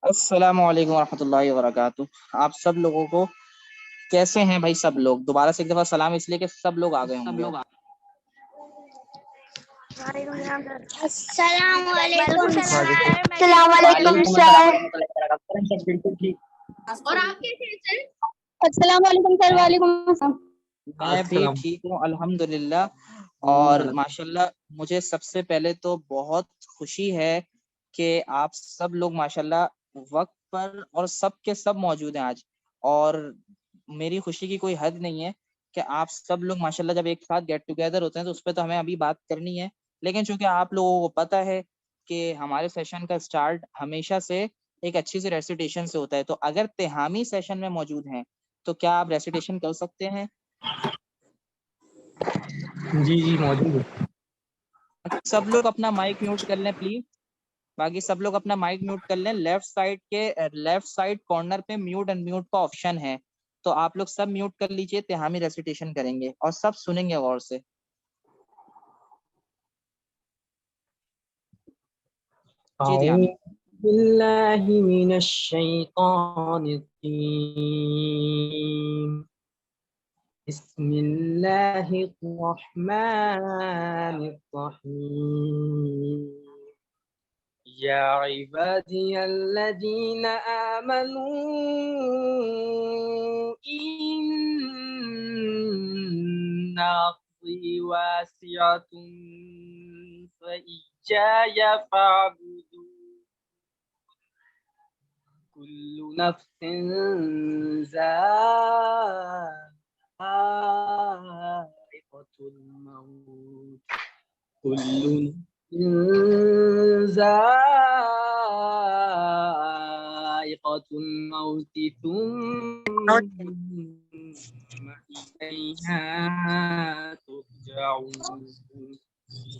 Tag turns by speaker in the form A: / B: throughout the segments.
A: अस्सलामु अलैकुम वरहमतुल्लाहि वबरकातुह। आप सब लोगों को कैसे हैं भाई? सब लोग दोबारा से एक दफा सलाम, इसलिए कि सब लोग आ गए होंगे।
B: अस्सलाम वालेकुम सर।
A: बिल्कुल ठीक।
B: और आप कैसे हैं सर? अस्सलाम वालेकुम सर। वालेकुम।
A: मैं भी ठीक हूँ अल्हम्दुलिल्लाह। और माशाल्लाह मुझे सबसे पहले तो बहुत खुशी है कि आप सब लोग माशाल्लाह वक्त पर और सब के सब मौजूद हैं आज। और मेरी खुशी की कोई हद नहीं है कि आप सब लोग माशाल्लाह जब एक साथ गेट टुगेदर होते हैं तो उस पर तो हमें अभी बात करनी है, लेकिन चूंकि आप लोगों को पता है कि हमारे सेशन का स्टार्ट हमेशा से एक अच्छी सी रेसिटेशन से होता है, तो अगर तिहामी सेशन में मौजूद हैं तो क्या आप रेसिटेशन कर सकते हैं?
C: जी जी मौजूद है।
A: सब लोग अपना माइक म्यूट कर लें प्लीज। बाकी सब लोग अपना माइक म्यूट कर लें। लेफ्ट साइड कॉर्नर पे म्यूट अनम्यूट का ऑप्शन है, तो आप लोग सब म्यूट कर लीजिए। तिहामी रेसिटेशन करेंगे और सब सुनेंगे गौर से। जी तिहामी।
C: बिल्लाहि मिनश शैतानिर्रजीम। बिस्मिल्लाहिर्रहमानिर्रहीम। या इबादियल्लज़ीना आमनू इन्ना अर्ज़ी वासिअतुन फ़इय्याया फ़अबुदून। कुल्लु नफ्सिन ज़ाइक़तुल मौत। कुल्लु नफ्सिन ज़ाइक़तुल मौत थुम्मा इलैहा तुरजऊन।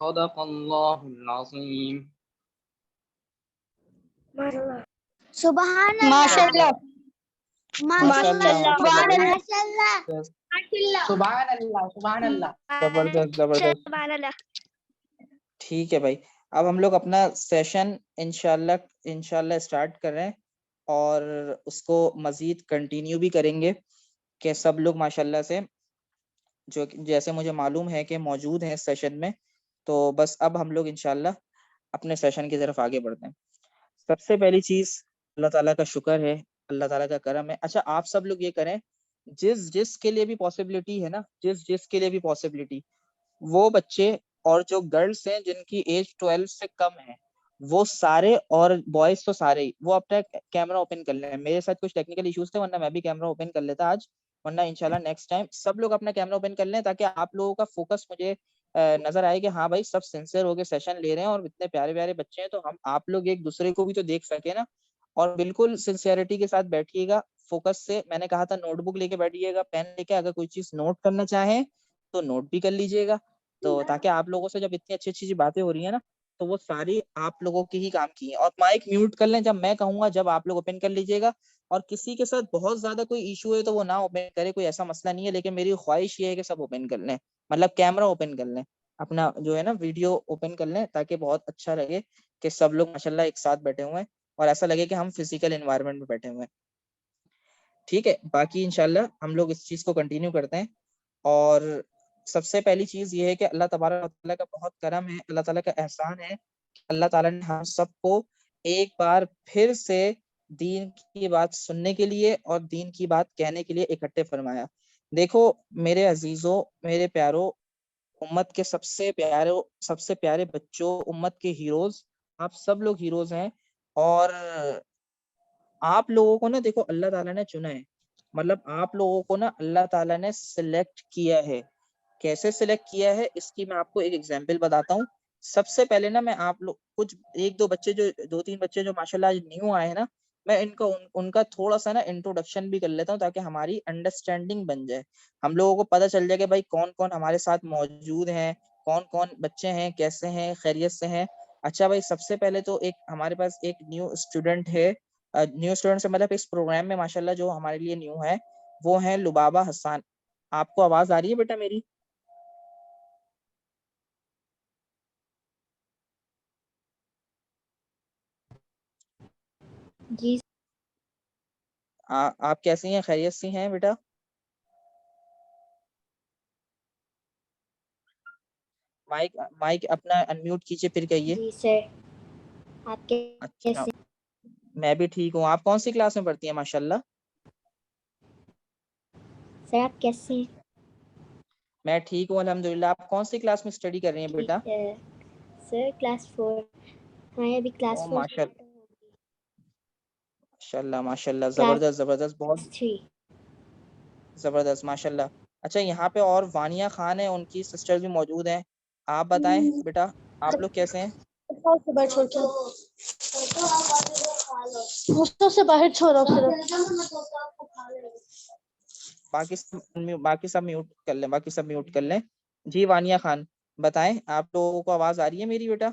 C: सदक़ल्लाहुल अज़ीम।
B: सुभान
A: माशाल्लाह
B: माशाल्लाह
A: जबरदस्त जबरदस्त। ठीक है भाई, अब हम लोग अपना सेशन इंशाल्लाह स्टार्ट कर रहे हैं और उसको मजीद कंटिन्यू भी करेंगे कि सब लोग माशाल्लाह से जो जैसे मुझे मालूम है कि मौजूद हैं इस सेशन में। तो बस अब हम लोग इंशाल्लाह अपने सेशन की तरफ आगे बढ़ते हैं। सबसे पहली चीज अल्लाह ताला का शुक्र है, अल्लाह ताला का करम है। अच्छा आप सब लोग ये करें, जिस जिस के लिए भी पॉसिबिलिटी है ना, जिस जिस के लिए भी पॉसिबिलिटी, वो बच्चे और जो गर्ल्स हैं जिनकी एज 12 से कम है वो सारे, और बॉयज तो सारे ही, वो अपना कैमरा ओपन कर लें। मेरे साथ कुछ टेक्निकल इश्यूज थे वरना मैं भी कैमरा ओपन कर लेता आज, वरना इंशाल्लाह नेक्स्ट टाइम सब लोग अपना कैमरा ओपन कर लें ताकि आप लोगों का फोकस मुझे नजर आए कि हाँ भाई सब सिंसियर होके सेशन ले रहे हैं और इतने प्यारे प्यारे बच्चे हैं, तो हम आप लोग एक दूसरे को भी तो देख सके ना। और बिल्कुल सिंसियरिटी के साथ बैठिएगा, फोकस से। मैंने कहा था नोटबुक लेके बैठिएगा, पेन लेके, अगर कोई चीज नोट करना चाहें तो नोट भी कर लीजिएगा। तो ताकि आप लोगों से जब इतनी अच्छी अच्छी बातें हो रही है ना, तो वो सारी आप लोगों के ही काम की है। और माइक म्यूट कर लें जब मैं कहूंगा, जब आप लोग ओपन कर लीजिएगा। और किसी के साथ बहुत ज्यादा कोई इशू है तो वो ना ओपन करे, कोई ऐसा मसला नहीं है, लेकिन मेरी ख्वाहिश ये है कि सब ओपन कर लें, मतलब कैमरा ओपन कर लें, अपना जो है ना वीडियो ओपन कर लें, ताकि बहुत अच्छा लगे कि सब लोग माशाल्लाह एक साथ बैठे हुए हैं और ऐसा लगे कि हम फिजिकल एनवायरनमेंट में बैठे हुए हैं। ठीक है, बाकी इंशाल्लाह हम लोग इस चीज को कंटिन्यू करते हैं। और सबसे पहली चीज ये है कि अल्लाह तबारक व तआला का बहुत करम है, अल्लाह ताला का एहसान है। अल्लाह ताला ने हम सबको एक बार फिर से दीन की बात सुनने के लिए और दीन की बात कहने के लिए इकट्ठे फरमाया। देखो मेरे अजीजों, मेरे प्यारों, उम्मत के सबसे प्यारे बच्चों, उम्मत के हीरोज, आप सब लोग हीरोज हैं। और आप लोगों को ना देखो अल्लाह ताला ने चुना है, मतलब आप लोगों को ना अल्लाह ताला ने सिलेक्ट किया है। कैसे सिलेक्ट किया है इसकी मैं आपको एक एग्जांपल बताता हूँ। सबसे पहले ना मैं आप लोग कुछ एक दो बच्चे जो 2-3 बच्चे जो माशाल्लाह आज न्यू आए हैं ना, मैं इनका उनका थोड़ा सा ना इंट्रोडक्शन भी कर लेता हूँ ताकि हमारी अंडरस्टैंडिंग बन जाए। हम लोगों को पता चल जाए कि भाई कौन-कौन हमारे साथ मौजूद हैं, कौन-कौन बच्चे हैं, कैसे हैं, खैरियत से हैं। अच्छा भाई, सबसे पहले तो एक हमारे पास एक न्यू स्टूडेंट है। न्यू स्टूडेंट से मतलब इस प्रोग्राम में माशाल्लाह जो हमारे लिए न्यू है, वो है लुबाबा हसन। आपको आवाज़ आ रही है बेटा मेरी?
B: जी
A: आप कैसी हैं, खैरियत से हैं बेटा? माइक माइक अपना अनम्यूट कीजिए फिर कहिए।
B: जी सर, आप
A: अच्छा,
B: कैसे?
A: मैं भी ठीक हूँ। आप कौन सी क्लास में पढ़ती हैं माशाल्लाह?
B: सर आप कैसे हैं?
A: मैं ठीक हूँ अल्हम्दुलिल्लाह। आप कौन सी क्लास में स्टडी कर रही हैं
B: ठीक
A: बेटा?
B: है सर, क्लास 4। हाँ अभी क्लास
A: ओ
B: 4
A: माशाल्लाह माशाल्लाह,
B: क्लास
A: जबरदस्त जबरदस्त, बहुत
B: 3।
A: जबरदस्त माशाल्लाह। अच्छा, यहाँ पे और वानिया खान है, उनकी सिस्टर भी मौजूद हैं। आप बताएं बेटा, आप लोग कैसे हैं?
B: से बाहर छोड़ के मुझसे से बाहर छोड़ो सिर्फ।
A: बाकी सब म्यूट कर लें, बाकी सब म्यूट कर लें। जी वानिया खान, बताएं, आप लोगों को आवाज आ रही है मेरी बेटा?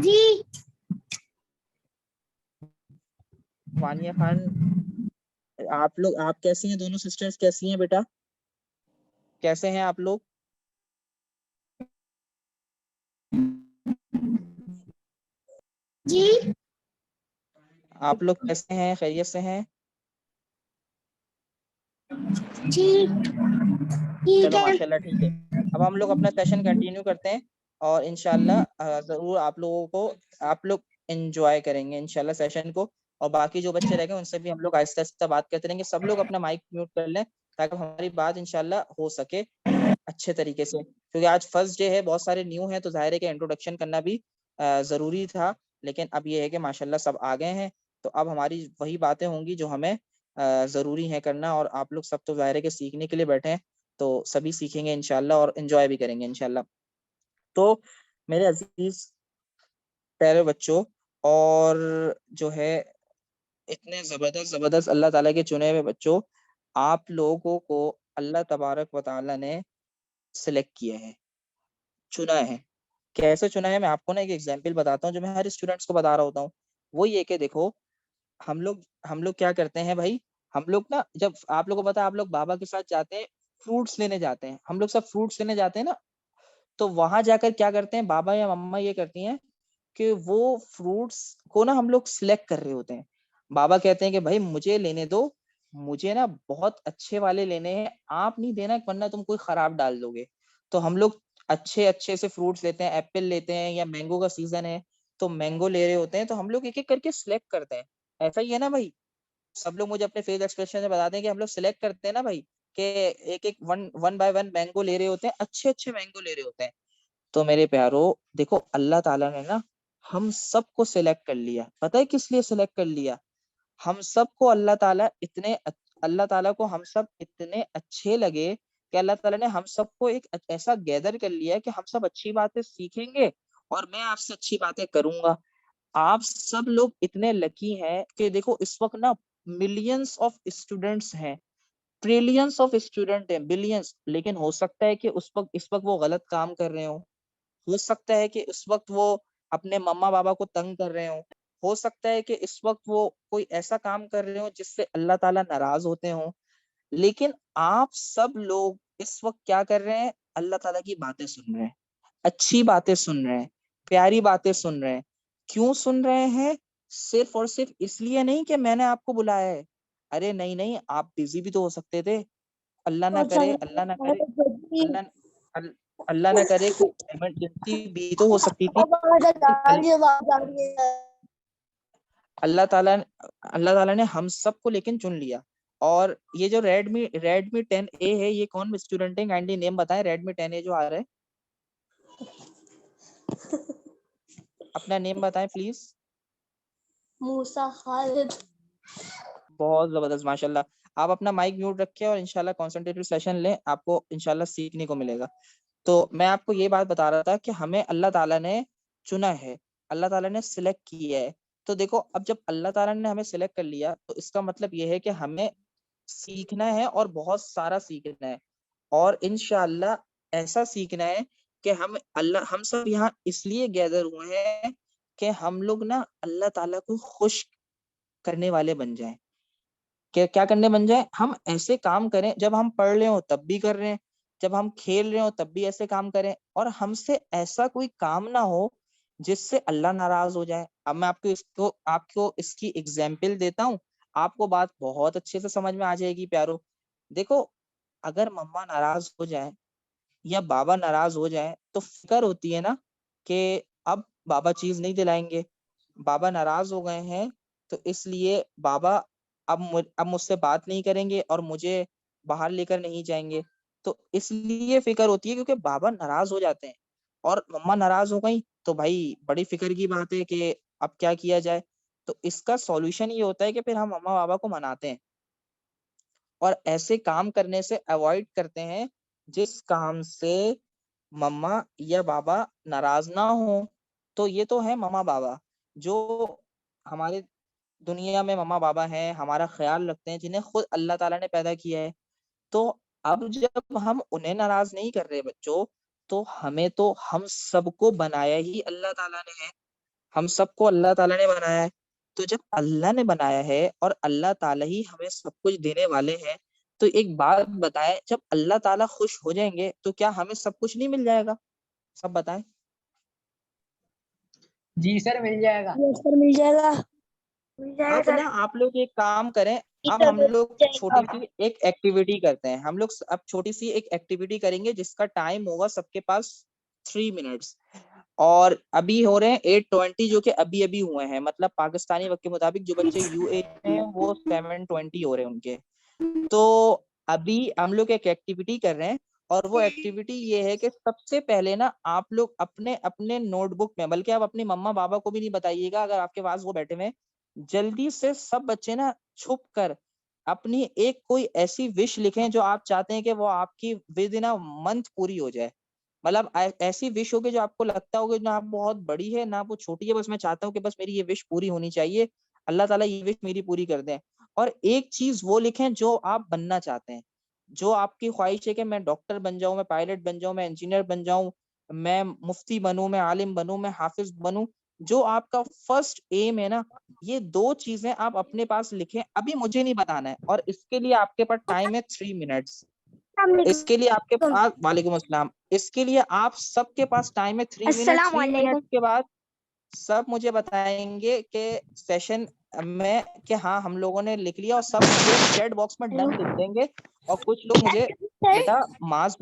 B: जी
A: वानिया खान, आप कैसी हैं? दोनों सिस्टर्स कैसी हैं बेटा? कैसे हैं आप लोग?
B: जी
A: आप लोग कैसे हैं, खैरियत से हैं?
B: जी ठीक
A: चलो
B: है।
A: माशाल्लाह, ठीक है। अब हम लोग अपना सेशन कंटिन्यू करते हैं और इंशाल्लाह जरूर आप लोग एंजॉय करेंगे इंशाल्लाह सेशन को। और बाकी जो बच्चे रह गए उनसे भी हम लोग आहिस्ता आहिस्ता बात करते रहेंगे। सब लोग अपना माइक म्यूट कर लें ताकि हमारी बात इंशाल्लाह हो सके अच्छे तरीके से, क्योंकि आज फर्स्ट डे है, बहुत सारे न्यू हैं, तो जाहिर है कि इंट्रोडक्शन करना भी जरूरी था। लेकिन अब ये है कि माशाल्लाह सब आ गए हैं, तो अब हमारी वही बातें होंगी जो हमें जरूरी है करना। और आप लोग सब तो जाहिर है कि सीखने के लिए बैठे हैं, तो सभी सीखेंगे इंशाल्लाह और एंजॉय भी करेंगे इंशाल्लाह। तो मेरे अजीज प्यारे बच्चों, और जो है इतने जबरदस्त जबरदस्त अल्लाह ताला के चुने हुए बच्चों, आप लोगों को अल्लाह तबारक व ताला ने सिलेक्ट किया है, चुना है। कैसे चुना है, मैं आपको ना एक एग्जाम्पल बताता हूँ जो मैं हर स्टूडेंट्स को बता रहा होता हूँ। वो ये कि देखो, हम लोग क्या करते हैं भाई, हम लोग ना, जब आप लोगों को पता है, आप लोग बाबा के साथ जाते हैं, फ्रूट्स लेने जाते हैं, हम लोग सब फ्रूट्स लेने जाते हैं ना, तो वहां जाकर क्या करते हैं, बाबा या मम्मा ये करती हैं कि वो फ्रूट्स को ना हम लोग सिलेक्ट कर रहे होते हैं। बाबा कहते हैं कि भाई मुझे लेने दो, मुझे ना बहुत अच्छे वाले लेने हैं, आप नहीं देना वरना तुम कोई खराब डाल दोगे। तो हम लोग अच्छे अच्छे से फ्रूट्स लेते हैं, एप्पल लेते हैं, या मैंगो का सीजन है तो मैंगो ले रहे होते हैं, तो हम लोग एक एक करके सिलेक्ट करते हैं। ऐसा ही है ना भाई? सब लोग मुझे अपने फेस एक्सप्रेशन से बता दें कि हम लोग सिलेक्ट करते हैं ना भाई, कि एक एक one one by one mango ले रहे होते हैं, अच्छे अच्छे मैंगो ले रहे होते हैं। तो मेरे प्यारो, देखो अल्लाह ताला ने ना हम सबको सिलेक्ट कर लिया। पता है किस लिए सिलेक्ट कर लिया? हम सबको अल्लाह ताला को हम सब इतने अच्छे लगे कि अल्लाह ताला ने हम सबको एक ऐसा गैदर कर लिया है कि हम सब अच्छी बातें सीखेंगे और मैं आपसे अच्छी बातें करूंगा। आप सब लोग इतने लकी हैं कि देखो इस वक्त ना मिलियंस ऑफ स्टूडेंट्स हैं, ट्रिलियंस ऑफ स्टूडेंट हैं, बिलियंस, लेकिन हो सकता है कि इस वक्त वो गलत काम कर रहे हो सकता है कि इस वक्त वो अपने मम्मा पापा को तंग कर रहे हो सकता है कि इस वक्त वो कोई ऐसा काम कर रहे हो जिससे अल्लाह ताला नाराज होते हो। लेकिन आप सब लोग इस वक्त क्या कर रहे हैं, अल्लाह ताला की बातें सुन रहे हैं, अच्छी बातें सुन रहे हैं, प्यारी बातें सुन रहे हैं। क्यों सुन रहे हैं? सिर्फ और सिर्फ इसलिए नहीं कि मैंने आपको बुलाया है। अरे नहीं नहीं, आप बिजी भी तो हो सकते थे। अल्लाह ना करे, अल्लाह ना करे, अल्लाह अल- अल्लाह ना करे कोई इमरजेंसी भी तो हो सकती थी। लेकिन अल्लाह ताला ने हम सबको लेकिन चुन लिया। और ये जो रेडमी 10A है, ये कौन स्टूडेंट है, काइंडली नेम बताएं। रेडमी 10A जो आ रहा है, अपना नेम बताएं प्लीज।
B: मूसा खालिद।
A: बहुत जबरदस्त, माशाल्लाह। आप अपना माइक म्यूट रखें और इंशाल्लाह कॉन्सेंट्रेटेड सेशन लें, आपको इंशाल्लाह सीखने को मिलेगा। तो मैं आपको ये बात बता रहा था कि हमें अल्लाह ताला ने चुना है, अल्लाह ताला ने सिलेक्ट किया है। तो देखो, अब जब अल्लाह ताला ने हमें सिलेक्ट कर लिया तो इसका मतलब ये है कि हमें सीखना है और बहुत सारा सीखना है। और इंशाल्लाह ऐसा सीखना है कि हम सब यहाँ इसलिए गैदर हुए हैं कि हम लोग ना अल्लाह ताला को खुश करने वाले बन जाएं। क्या करने बन जाए, हम ऐसे काम करें, जब हम पढ़ रहे हो तब भी कर रहे हैं, जब हम खेल रहे हो तब भी ऐसे काम करें, और हमसे ऐसा कोई काम ना हो जिससे अल्लाह नाराज हो जाए। अब मैं आपको इसकी एग्जाम्पल देता हूँ, आपको बात बहुत अच्छे से समझ में आ जाएगी प्यारो। देखो, अगर मम्मा नाराज हो जाए या बाबा नाराज हो जाए तो फिक्र होती है ना कि अब बाबा चीज नहीं दिलाएंगे, बाबा नाराज हो गए हैं तो इसलिए बाबा अब मुझसे बात नहीं करेंगे और मुझे बाहर लेकर नहीं जाएंगे। तो इसलिए फिक्र होती है क्योंकि बाबा नाराज हो जाते हैं और मम्मा नाराज हो गई तो भाई बड़ी फिक्र की बात है कि अब क्या किया जाए। तो इसका सॉल्यूशन ये होता है कि फिर हम मम्मा बाबा को मनाते हैं और ऐसे काम करने से अवॉइड करते हैं जिस काम से मम्मा या बाबा नाराज ना हो। तो ये तो है मम्मा बाबा जो हमारे दुनिया में मम्मा बाबा हैं, हमारा ख्याल रखते हैं, जिन्हें खुद अल्लाह ताला ने पैदा किया है। तो अब जब हम उन्हें नाराज नहीं कर रहे बच्चों, तो हम सबको बनाया ही अल्लाह ताला ने है, हम सबको अल्लाह ताला ने बनाया है। तो जब अल्लाह ने बनाया है और अल्लाह ताला ही हमें सब कुछ देने वाले हैं, तो एक बात बताएं, जब अल्लाह ताला खुश हो जाएंगे तो क्या हमें सब कुछ नहीं मिल जाएगा? सब बताएं।
C: जी सर, मिल जाएगा।
B: यस सर, मिल जाएगा। मिल जाएगा
A: अब
B: सर।
A: ना आप लोग एक काम करें, अब
B: सर,
A: हम
B: मिल
A: लोग छोटी
B: जाएगा।
A: सी एक एक्टिविटी करते हैं। हम लोग अब छोटी सी एक एक्टिविटी करेंगे जिसका टाइम होगा सबके पास 3 मिनट्स। और अभी हो रहे हैं 8:20 जो कि अभी अभी हुए हैं, मतलब पाकिस्तानी वक्त के मुताबिक जो बच्चे यूए में हैं वो 7:20 हो रहे हैं उनके। तो अभी हम लोग एक एक्टिविटी कर रहे हैं और वो एक्टिविटी ये है कि सबसे पहले ना आप लोग अपने अपने नोटबुक में, बल्कि आप अपनी मम्मा बाबा को भी नहीं बताइएगा अगर आपके पास वो बैठे हुए हैं, जल्दी से सब बच्चे ना छुप कर अपनी एक कोई ऐसी विश लिखें जो आप चाहते हैं कि वो आपकी विद इन अ मंथ पूरी हो जाए। मतलब ऐसी विश होगी जो आपको लगता होगा ना आप बहुत बड़ी है ना वो छोटी है, बस मैं चाहता हूँ कि बस मेरी ये विश पूरी होनी चाहिए, अल्लाह ताला ये विश मेरी पूरी कर दें। और एक चीज वो लिखें जो आप बनना चाहते हैं, जो आपकी ख्वाहिश है कि मैं डॉक्टर बन जाऊं, मैं पायलट बन जाऊं, मैं इंजीनियर बन जाऊं, मैं मुफ्ती बनूं, मैं आलिम बनूं, मैं हाफिज बनूं। जो आपका फर्स्ट एम है ना, ये 2 चीजें आप अपने पास लिखें। अभी मुझे नहीं बताना है और इसके लिए आपके पास टाइम है 3 मिनट्स। इसके लिए आपके पास, वालेकुम अस्सलाम, इसके लिए आप सबके पास टाइम है 3 मिनट।
B: अस्सलाम
A: 3 मिनट
B: वालेकुम।
A: के बाद सब मुझे बताएंगे कि सेशन में कि हाँ हम लोगों ने लिख लिया, और सब मुझे चैट बॉक्स में डन लिख देंगे। और कुछ लोग मुझे, बेटा माज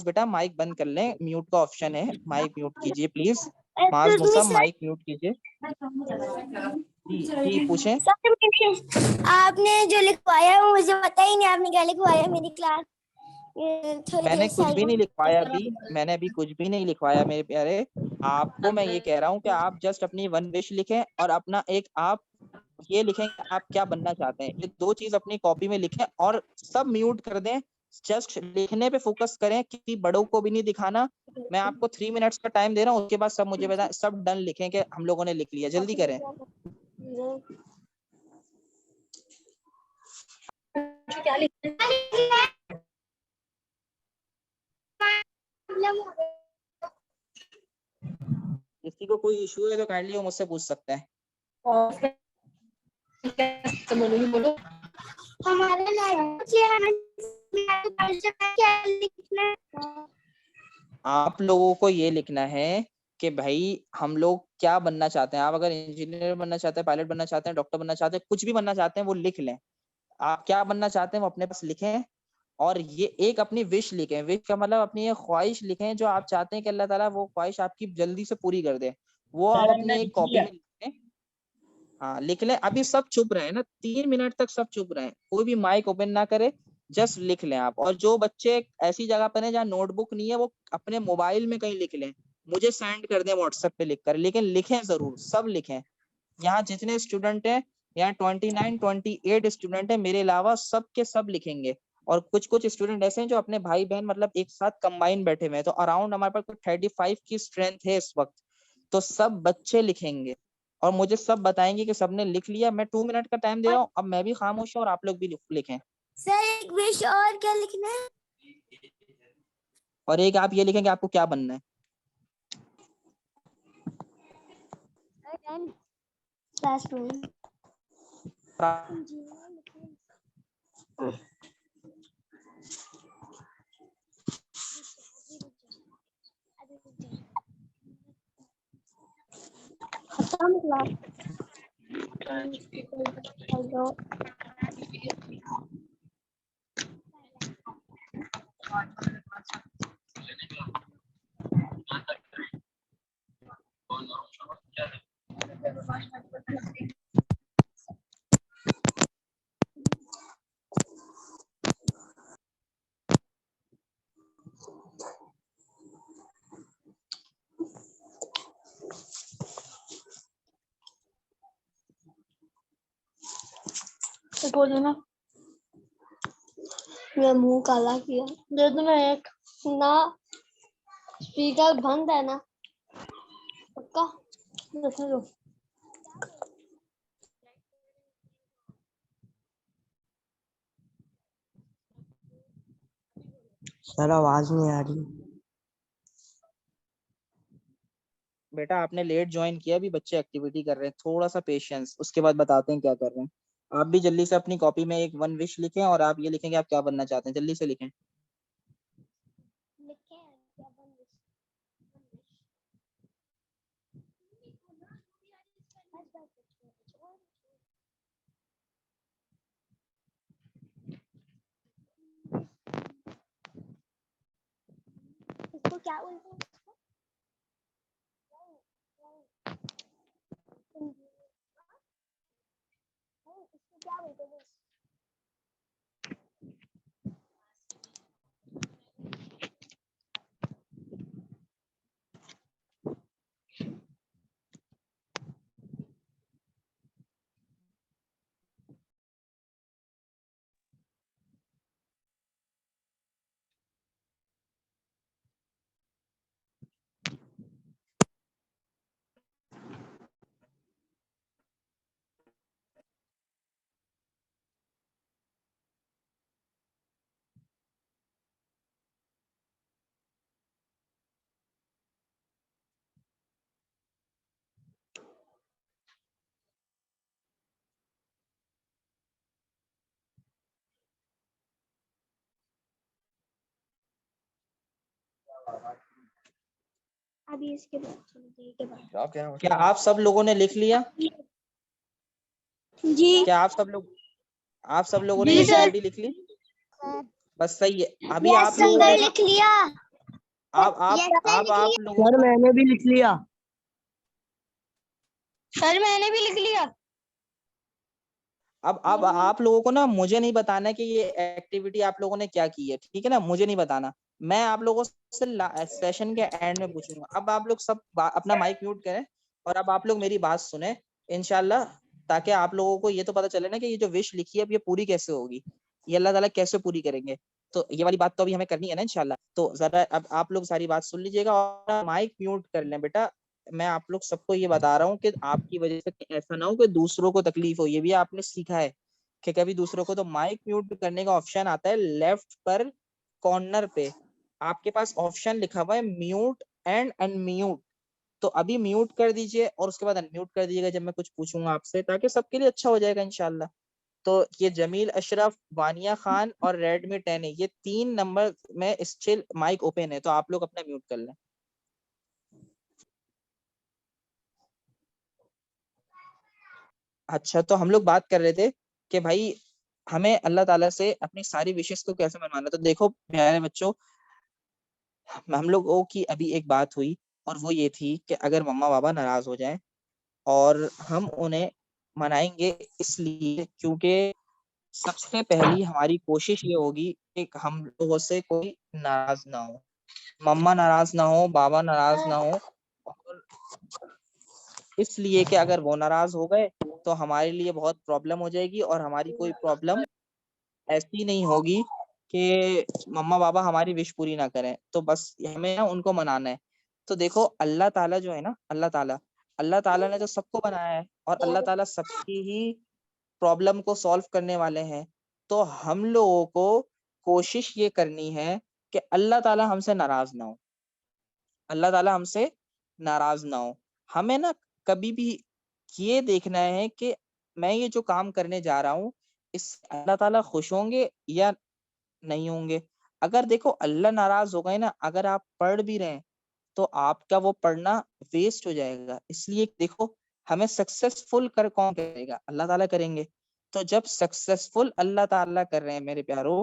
A: बेटा माइक बंद कर लें, म्यूट का ऑप्शन है, माइक म्यूट कीजिए प्लीज। माज
B: एक्सक्यूज मी
A: मुसा
B: सर।
A: माइक म्यूट कीजिए। जी जी पूछें।
B: आपने जो लिखवाया है वो मुझे पता ही नहीं, आपने क्या लिखवाया है मेरी क्लास थोड़ी
A: मैंने
B: देर से
A: कुछ
B: आई
A: भी
B: हूँ।
A: नहीं लिखवाया अभी, मैंने अभी कुछ भी नहीं लिखवाया मेरे प्यारे। आपको मैं ये कह रहा हूँ कि आप जस्ट अपनी वन विश लिखें और अपना एक आप ये लिखें कि आप क्या बनना चाहते हैं। ये 2 चीज अपनी कॉपी में लिखें और सब म्यूट कर दें, जस्ट लिखने पे फोकस करें, किसी बड़ों को भी नहीं दिखाना। मैं आपको 3 मिनट्स का टाइम दे रहा हूँ, उसके बाद सब मुझे बताएं, सब डन लिखें कि हम लोगों ने लिख लिया, जल्दी करें।
B: क्या लिखना है?
A: किसी को कोई इशू है तो काइंडली वो मुझसे पूछ सकते हैं।
B: बोलो। क्या लिखना है?
A: आप लोगों को ये लिखना है कि भाई हम लोग क्या बनना चाहते हैं। आप अगर इंजीनियर बनना चाहते हैं, पायलट बनना चाहते हैं, डॉक्टर बनना चाहते हैं, कुछ भी बनना चाहते हैं वो लिख लें। आप क्या बनना चाहते हैं वो अपने पास लिखें और ये एक अपनी विश लिखें। विश का मतलब अपनी ये ख्वाहिश लिखें जो आप चाहते हैं कि अल्लाह ताला वो ख्वाहिश आपकी जल्दी से पूरी कर दे। वो आप अपनी एक कॉपी में लिखें। हाँ लिख लें। अभी सब चुप रहे ना, 3 मिनट तक सब चुप रहे, कोई भी माइक ओपन ना करे, जस्ट लिख लें आप। और जो बच्चे ऐसी जगह पर हैं जहाँ नोटबुक नहीं है वो अपने मोबाइल में कहीं लिख लें, मुझे सेंड कर दें व्हाट्सएप पे लिख कर, लेकिन लिखें जरूर, सब लिखें। यहाँ जितने स्टूडेंट हैं यहाँ 29 28 स्टूडेंट है, मेरे अलावा सब के सब लिखेंगे। और कुछ कुछ स्टूडेंट ऐसे हैं जो अपने भाई बहन मतलब एक साथ कंबाइन बैठे हुए हैं, तो अराउंड हमारे पास 35 की स्ट्रेंथ है इस वक्त। तो सब बच्चे लिखेंगे और मुझे सब बताएंगे कि सबने लिख लिया। मैं 2 मिनट का टाइम दे रहा हूँ, अब मैं भी खामोश हूँ और आप लोग भी लिखें।
B: सर एक विश और क्या लिखना है?
A: और एक आप ये लिखेंगे आपको क्या बनना है।
B: लास्ट में बोल देना। मैं मुंह काला किया, दे दो ना एक ना। स्पीकर बंद है ना पक्का? देखने दो।
D: सर आवाज नहीं आ रही।
A: बेटा आपने लेट ज्वाइन किया, अभी बच्चे एक्टिविटी कर रहे हैं, थोड़ा सा पेशेंस, उसके बाद बताते हैं क्या कर रहे हैं। आप भी जल्दी से अपनी कॉपी में एक 1 विश लिखें और आप ये लिखेंगे आप क्या बनना चाहते हैं, जल्दी से लिखें।
B: इसको क्या बोलते हैं? इसको क्या बोलते हैं? अभी इसके बाद के बाद
A: क्या आप सब लोगों ने लिख लिया?
B: जी
A: क्या आप सब लोगों ने
B: जी
A: एक्टिविटी लिख ली? बस सही है। अभी
B: यस
A: आप लोगों
B: सर
A: ने
B: लिख लिया।
A: आप लोगों
D: सर
A: को
D: मैंने भी लिख लिया।
B: सर मैंने भी लिख लिया।
A: अब आप लोगों को ना मुझे नहीं बताना कि ये एक्टिविटी आप लोगों ने क्या की है, ठीक है ना, मुझे नहीं बताना। मैं आप लोगों से सेशन के एंड में पूछूंगा। अब आप लोग सब अपना माइक म्यूट करें और अब आप लोग मेरी बात सुने इंशाल्लाह, ताकि आप लोगों को ये तो पता चले ना कि ये जो विश लिखी है अब ये पूरी कैसे होगी, ये अल्लाह ताला कैसे पूरी करेंगे। तो ये वाली बात तो अभी हमें करनी है ना इंशाल्लाह। तो जरा अब आप लोग सारी बात सुन लीजिएगा और माइक म्यूट कर लें बेटा। मैं आप लोग सबको ये बता रहा हूँ कि आपकी वजह से ऐसा ना हो कि दूसरों को तकलीफ हो। ये भी आपने सीखा है कि कभी दूसरों को, तो माइक म्यूट करने का ऑप्शन आता है लेफ्ट पर कॉर्नर पे, आपके पास ऑप्शन लिखा हुआ है म्यूट एंड अनम्यूट। तो अभी म्यूट कर दीजिए और उसके बाद अनम्यूट कर दीजिएगा जब मैं कुछ पूछूंगा आपसे, ताकि सबके लिए अच्छा हो जाएगा इंशाल्लाह। तो ये जमील अशरफ, वानिया खान और रेडमी 10 है, ये 3 नंबर में स्टिल माइक ओपन है, तो आप लोग अपना म्यूट कर लें। अच्छा, तो हम लोग बात कर रहे थे कि भाई हमें अल्लाह ताला से अपनी सारी विशेष को कैसे मनवाना। तो देखो प्यारे बच्चों, हम लोगों की अभी एक बात हुई और वो ये थी कि अगर मम्मा पापा नाराज हो जाएं और हम उन्हें मनाएंगे, इसलिए क्योंकि सबसे पहली हमारी कोशिश ये होगी कि हम लोगों से कोई नाराज ना हो, मम्मा नाराज ना हो, बाबा नाराज ना हो। और इसलिए कि अगर वो नाराज हो गए तो हमारे लिए बहुत प्रॉब्लम हो जाएगी, और हमारी कोई प्रॉब्लम ऐसी नहीं होगी कि मम्मा पापा हमारी विश पूरी ना करें। तो बस हमें ना उनको मनाना है। तो देखो अल्लाह ताला जो है ना, अल्लाह ताला ने तो सबको बनाया है, और अल्लाह ताला सबकी ही प्रॉब्लम को सॉल्व करने वाले हैं। तो हम लोगों को कोशिश ये करनी है कि अल्लाह ताला हमसे नाराज ना हो, अल्लाह ताला हमसे नाराज ना हो। हमें ना कभी भी ये देखना है कि मैं ये जो काम करने जा रहा हूँ, इस अल्लाह ताला खुश होंगे या नहीं होंगे। अगर देखो अल्लाह नाराज हो गए ना, अगर आप पढ़ भी रहे हैं तो आपका वो पढ़ना वेस्ट हो जाएगा। इसलिए देखो हमें सक्सेसफुल कर कौन करेगा? अल्लाह ताला करेंगे। तो जब सक्सेसफुल अल्लाह ताला कर रहे हैं मेरे प्यारो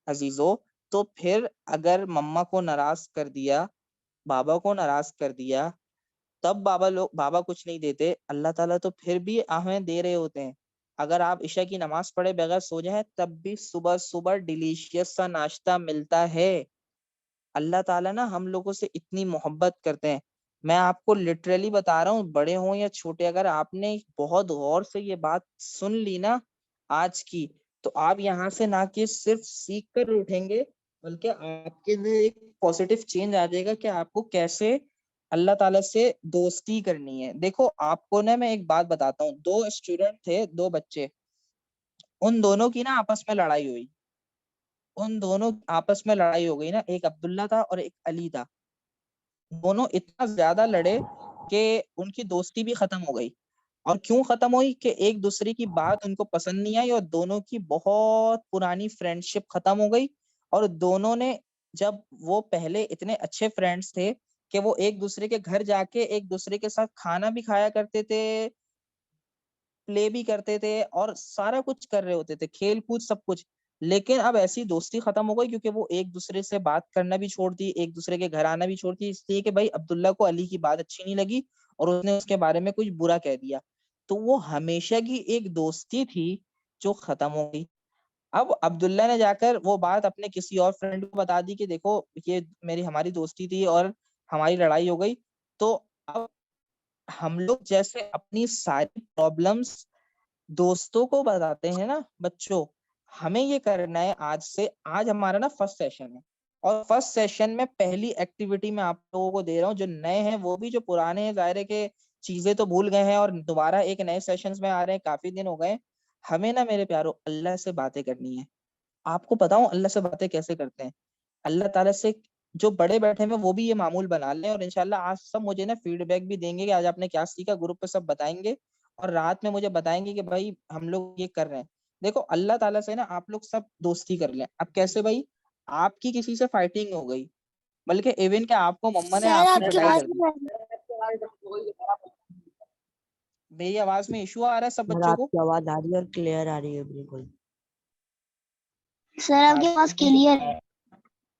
A: अजीजों, तो फिर अगर मम्मा को नाराज कर दिया, बाबा को नाराज कर दिया, तब बाबा कुछ नहीं देते, अल्लाह ताला तो फिर भी हमें दे रहे होते हैं। अगर आप इशा की नमाज पढ़े बगैर सो जाए तब भी सुबह सुबह डिलीशियस सा नाश्ता मिलता है। अल्लाह ताला ना हम लोगों से इतनी मोहब्बत करते हैं। मैं आपको लिटरली बता रहा हूँ, बड़े हों या छोटे, अगर आपने बहुत गौर से ये बात सुन ली ना आज की, तो आप यहाँ से ना कि सिर्फ सीख कर उठेंगे, बल्कि आपके अंदर एक पॉजिटिव चेंज आ जाएगा कि आपको कैसे अल्लाह ताला से दोस्ती करनी है। देखो आपको ना मैं एक बात बताता हूँ, दो स्टूडेंट थे, दो बच्चे, उन दोनों की ना आपस में लड़ाई हुई। उन दोनों आपस में लड़ाई हो गई ना, एक अब्दुल्ला था और एक अली था। दोनों इतना ज्यादा लड़े कि उनकी दोस्ती भी खत्म हो गई। और क्यों खत्म हुई? कि एक दूसरे की बात उनको पसंद नहीं आई, और दोनों की बहुत पुरानी फ्रेंडशिप खत्म हो गई। और दोनों ने, जब वो पहले इतने अच्छे फ्रेंड्स थे कि वो एक दूसरे के घर जाके एक दूसरे के साथ खाना भी खाया करते थे, प्ले भी करते थे, और सारा कुछ कर रहे होते थे, खेल कूद सब कुछ। लेकिन अब ऐसी दोस्ती खत्म हो गई क्योंकि वो एक दूसरे से बात करना भी छोड़ दी, एक दूसरे के घर आना भी छोड़ दी, इसलिए कि भाई अब्दुल्ला को अली की बात अच्छी नहीं लगी और उसने उसके बारे में कुछ बुरा कह दिया। तो वो हमेशा की एक दोस्ती थी जो खत्म हो गई। अब अब्दुल्ला ने जाकर वो बात अपने किसी और फ्रेंड को बता दी कि देखो ये मेरी हमारी दोस्ती थी और हमारी लड़ाई हो गई। तो अब हम लोग जैसे अपनी सारी प्रॉब्लम्स दोस्तों को बताते हैं ना बच्चों, हमें ये करना है आज से। आज हमारा ना फर्स्ट सेशन है, और फर्स्ट सेशन में पहली एक्टिविटी मैं आप लोगों को दे रहा हूँ, जो नए हैं वो भी, जो पुराने हैं जाहिर है कि चीजें तो भूल गए हैं और दोबारा एक नए सेशंस में आ रहे हैं, काफी दिन हो गए। हमें ना मेरे प्यारो अल्लाह से बातें करनी है। आपको बताऊं अल्लाह से बातें कैसे करते हैं? अल्लाह ताला से, जो बड़े बैठे हैं वो भी ये मामूल बना लें, और इंशाल्लाह आज सब मुझे ना फीडबैक भी देंगे कि आज आपने क्या सीखा, ग्रुप पे सब बताएंगे, और रात में मुझे बताएंगे कि भाई हम लोग ये कर रहे हैं। देखो अल्लाह ताला से ना आप लोग सब दोस्ती कर लें। अब कैसे भाई? आपकी किसी से फाइटिंग हो गई, बल्कि इवन के आपको मम्मा ने
B: सर
A: आपकी
B: आपकी
A: पिटाई
B: आवाज
A: कर दी।
B: नहीं आ रही।
A: मेरी आवाज में इशू आ रहा है सब
D: सर
A: बच्चों को?
D: आपकी आवाज आ रही है और क्लियर आ रही है बिल्कुल।
B: सर
A: हाँ
B: आपकी आवाज
A: तो
B: क्लियर है।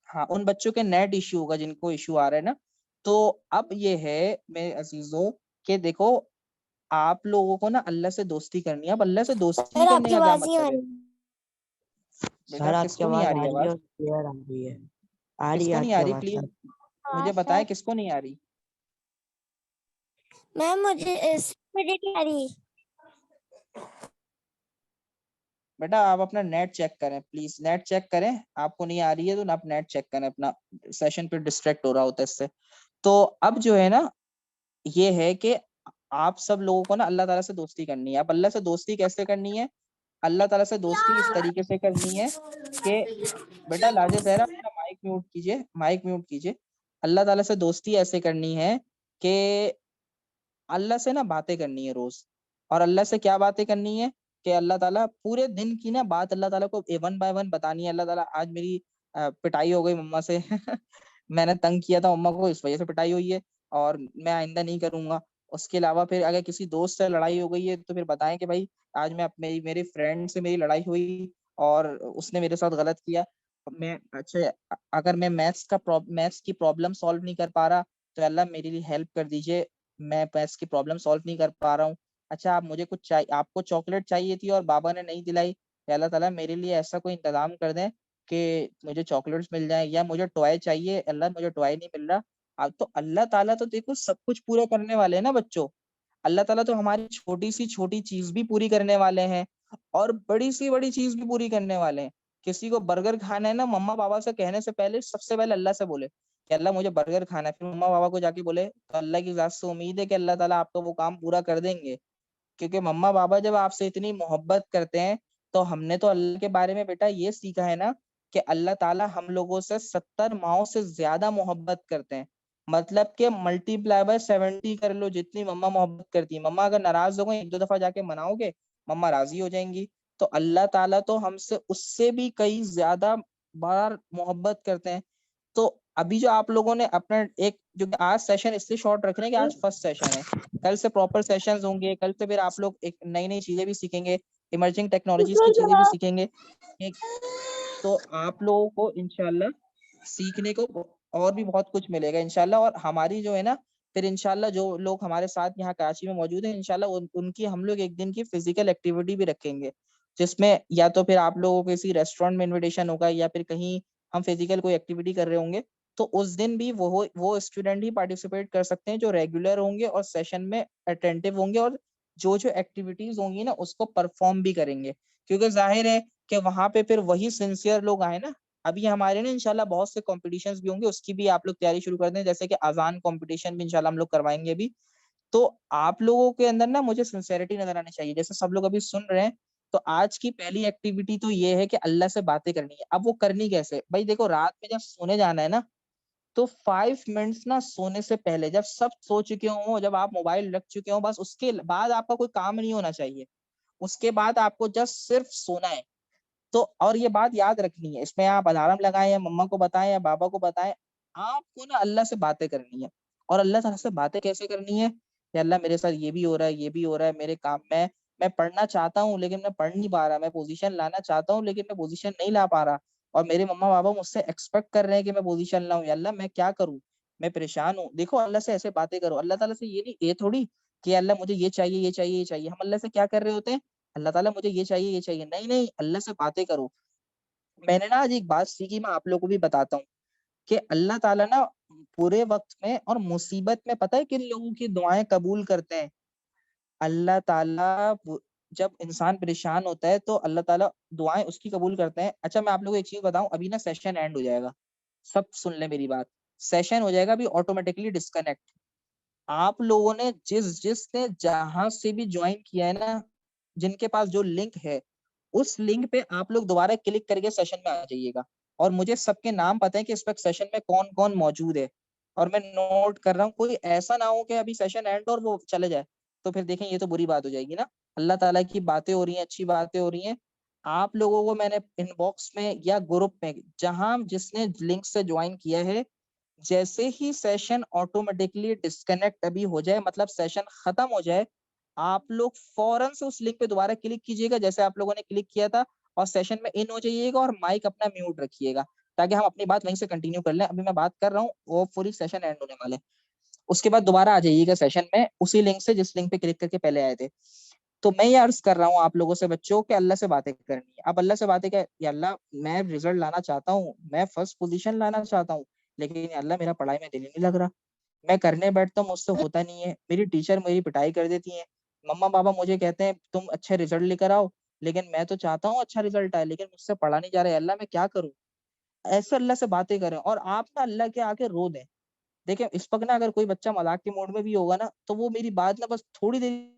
A: हाँ, उन बच्चों के नेट इश्यू होगा जिनको इश्यू आ रहा है ना। तो अब ये है मेरे अजीजों कि देखो आप लोगों को ना अल्लाह से दोस्ती करनी है। अब अल्लाह से दोस्ती
B: सर
A: करने
B: आपकी
A: का क्या
B: आवाज नहीं आ
A: मतलब है?
B: रही।
A: बेटा
D: सर आपकी
A: किसको नहीं आ
D: आवाज
A: रही
D: आ रही है
A: आवाज?
D: और क्लियर आ रही है। आ रही है
A: किसको नहीं आ
D: आपकी
A: रही
D: आवाज
A: प्लीज
D: सर।
B: हाँ
A: मुझे बताएं,
B: सर।
A: किसको नहीं आ रही?
B: मैम मुझे नहीं आ रही।
A: बेटा आप अपना नेट चेक करें प्लीज, नेट चेक करें। आपको नहीं आ रही है तो आप नेट चेक करें अपना, सेशन पे डिस्ट्रैक्ट हो रहा होता है इससे। तो अब जो है ना, ये है कि आप सब लोगों को ना अल्लाह ताला से दोस्ती करनी है। अब अल्लाह से दोस्ती कैसे करनी है? अल्लाह ताला से दोस्ती इस तरीके से करनी है कि बेटा लाजे जहरा अपना माइक म्यूट कीजिए, माइक म्यूट कीजिए। अल्लाह ताला से दोस्ती ऐसे करनी है कि अल्लाह से ना बातें करनी है रोज। और अल्लाह से क्या बातें करनी है? कि अल्लाह ताला पूरे दिन की ना बात अल्लाह ताला को वन बाय वन बतानी है। अल्लाह ताला आज मेरी पिटाई हो गई मम्मा से मैंने तंग किया था मम्मा को, इस वजह से पिटाई हुई है, और मैं आइंदा नहीं करूंगा। उसके अलावा फिर अगर किसी दोस्त से लड़ाई हो गई है तो फिर बताएं कि भाई आज मैं मेरी मेरे फ्रेंड से मेरी लड़ाई हुई और उसने मेरे साथ गलत किया। मैं अच्छा अगर मैं मैथ्स की प्रॉब्लम सॉल्व नहीं कर पा रहा तो अल्लाह मेरे लिए हेल्प कर दीजिए, मैं मैथ्स की प्रॉब्लम सॉल्व नहीं कर पा रहा हूँ। अच्छा आप मुझे कुछ चाहिए, आपको चॉकलेट चाहिए थी और बाबा ने नहीं दिलाई, या अल्लाह ताला मेरे लिए ऐसा कोई इंतजाम कर दें कि मुझे चॉकलेट्स मिल जाए, या मुझे टॉय चाहिए, अल्लाह मुझे टॉय नहीं मिल रहा। अब तो अल्लाह ताला तो देखो सब कुछ पूरा करने वाले हैं ना बच्चों। अल्लाह ताला तो हमारी छोटी सी छोटी चीज भी पूरी करने वाले हैं और बड़ी सी बड़ी चीज भी पूरी करने वाले हैं। किसी को बर्गर खाना है ना, मम्मा पापा से कहने से पहले सबसे पहले अल्लाह से बोले कि अल्लाह मुझे बर्गर खाना है, फिर मम्मा पापा को जाके बोले, तो अल्लाह की जात से उम्मीद है कि अल्लाह ताला आपको वो काम पूरा कर देंगे। क्योंकि मम्मा पापा जब आपसे इतनी मोहब्बत करते हैं, तो हमने तो अल्लाह के बारे में बेटा ये सीखा है ना कि अल्लाह ताला हम लोगों से 70 माओं से ज्यादा मोहब्बत करते हैं। मतलब कि मल्टीप्लाई बाय 70 कर लो, जितनी मम्मा मोहब्बत करती है। मम्मा अगर नाराज हो गई, एक दो दफा जाके मनाओगे, मम्मा राजी हो जाएंगी। तो अल्लाह ताला तो हमसे उससे भी कई ज्यादा बार मोहब्बत करते हैं। तो अभी जो आप लोगों ने अपना एक जो आज सेशन इसलिए शॉर्ट रख रहे हैं कि आज फर्स्ट सेशन है, कल से प्रॉपर सेशंस होंगे, कल से फिर आप लोग एक नई नई चीजें भी सीखेंगे, इमर्जिंग टेक्नोलॉजीज की चीजें भी सीखेंगे। तो आप लोगों को इंशाल्लाह सीखने को और भी बहुत कुछ मिलेगा इंशाल्लाह। और हमारी जो है ना, फिर इंशाल्लाह जो लोग हमारे साथ यहाँ कराची में मौजूद हैं, इंशाल्लाह उनकी हम लोग एक दिन की फिजिकल एक्टिविटी भी रखेंगे, जिसमें या तो फिर आप लोगों को किसी रेस्टोरेंट में इन्विटेशन होगा या फिर कहीं हम फिजिकल कोई एक्टिविटी कर रहे होंगे। तो उस दिन भी वो स्टूडेंट ही पार्टिसिपेट कर सकते हैं जो रेगुलर होंगे और सेशन में अटेंटिव होंगे और जो जो एक्टिविटीज होंगी ना उसको परफॉर्म भी करेंगे। क्योंकि जाहिर है कि वहां पे फिर वही सिंसियर लोग आए ना। अभी हमारे ना इंशाल्लाह बहुत से कॉम्पिटिशन्स भी होंगे, उसकी भी आप लोग तैयारी शुरू कर दें, जैसे कि अजान कॉम्पिटिशन भी इंशाल्लाह हम लोग करवाएंगे अभी। तो आप लोगों के अंदर ना मुझे सिंसेरिटी नजर आनी चाहिए, जैसे सब लोग अभी सुन रहे हैं। तो आज की पहली एक्टिविटी तो ये है कि अल्लाह से बातें करनी है। अब वो करनी कैसे भाई, देखो रात में जब सोने जाना है ना, तो 5 मिनट्स ना सोने से पहले जब सब सो चुके हो, जब आप मोबाइल रख चुके हो, बस उसके बाद आपका कोई काम नहीं होना चाहिए। उसके बाद आपको जस्ट सिर्फ सोना है। तो और ये बात याद रखनी है, इसमें आप अलार्म लगाएं या मम्मा को बताएं या बाबा को बताएं, आपको ना अल्लाह से बातें करनी है। और अल्लाह ताला से बातें कैसे करनी है कि अल्लाह मेरे साथ ये भी हो रहा है, ये भी हो रहा है, मेरे काम में मैं पढ़ना चाहता हूँ लेकिन मैं पढ़ नहीं पा रहा, मैं पोजीशन लाना चाहता हूँ लेकिन मैं पोजीशन नहीं ला पा रहा, और मेरे मम्मा पापा मुझसे एक्सपेक्ट कर रहे हैं कि मैं पोजीशन लाऊं, या अल्लाह मैं क्या करूं, मैं परेशान हूँ। देखो अल्लाह से ऐसे बातें करो। अल्लाह ताला से ये नहीं, ये थोड़ी कि अल्लाह मुझे ये चाहिए ये चाहिए ये चाहिए। हम अल्लाह से क्या कर रहे होते हैं, अल्लाह ताला मुझे ये चाहिए ये चाहिए, नहीं नहीं, अल्लाह से बातें करो। मैंने ना आज एक बात सीखी, मैं आप लोगों को भी बताता हूँ कि अल्लाह ताला ना बुरे वक्त में और मुसीबत में पता है किन लोगों की दुआएं कबूल करते हैं। अल्लाह ताला जब इंसान परेशान होता है तो अल्लाह ताला दुआएं उसकी कबूल करते हैं। अच्छा मैं आप लोगों को एक चीज बताऊं, अभी ना सेशन एंड हो जाएगा, सब सुन ले मेरी बात। सेशन हो जाएगा अभी ऑटोमेटिकली डिस्कनेक्ट। आप लोगों ने जिसने जहां से भी ज्वाइन किया है ना, जिनके पास जो लिंक है, उस लिंक पे आप लोग दोबारा क्लिक करके सेशन में आ जाइएगा। और मुझे सबके नाम पता है कि इस वक्त सेशन में कौन कौन मौजूद है, और मैं नोट कर रहा हूँ। कोई ऐसा ना हो कि अभी सेशन एंड और वो चले जाए, तो फिर देखें ये तो बुरी बात हो जाएगी ना। अल्लाह ताला की बातें हो रही हैं, अच्छी बातें हो रही हैं। आप लोगों को मैंने इनबॉक्स में या ग्रुप में, जहां जिसने लिंक से ज्वाइन किया है, जैसे ही सेशन ऑटोमेटिकली डिस्कनेक्ट अभी हो जाए, मतलब सेशन खत्म हो जाए, आप लोग फौरन से उस लिंक पे दोबारा क्लिक कीजिएगा जैसे आप लोगों ने क्लिक किया था, और सेशन में इन हो जाइएगा और माइक अपना म्यूट रखिएगा, ताकि हम अपनी बात वहीं से कंटिन्यू कर लें। अभी मैं बात कर रहा हूँ, वो पूरी सेशन एंड होने वाले, उसके बाद दोबारा आ जाइएगा सेशन में उसी लिंक से जिस लिंक पे क्लिक करके पहले आए थे। तो मैं ये अर्ज कर रहा हूँ आप लोगों से बच्चों कि अल्लाह से बातें करनी है। अब अल्लाह से बातें क्या, या अल्लाह मैं रिजल्ट लाना चाहता हूँ, मैं फर्स्ट पोजीशन लाना चाहता हूँ, लेकिन अल्लाह मेरा पढ़ाई में दिल ही नहीं लग रहा, मैं करने बैठता हूँ मुझसे होता नहीं है, मेरी टीचर मेरी पिटाई कर देती है, मम्मा पापा मुझे कहते हैं तुम अच्छे रिजल्ट लेकर आओ, लेकिन मैं तो चाहता हूँ अच्छा रिजल्ट आए लेकिन मुझसे पढ़ा नहीं जा रहा है, अल्लाह मैं क्या करूँ। ऐसे अल्लाह से बातें करें और आप ना अल्लाह के आके रो दें। देखिए इस वक्त ना अगर कोई बच्चा मजाक के मूड में भी होगा ना, तो वो मेरी बात ना बस थोड़ी देर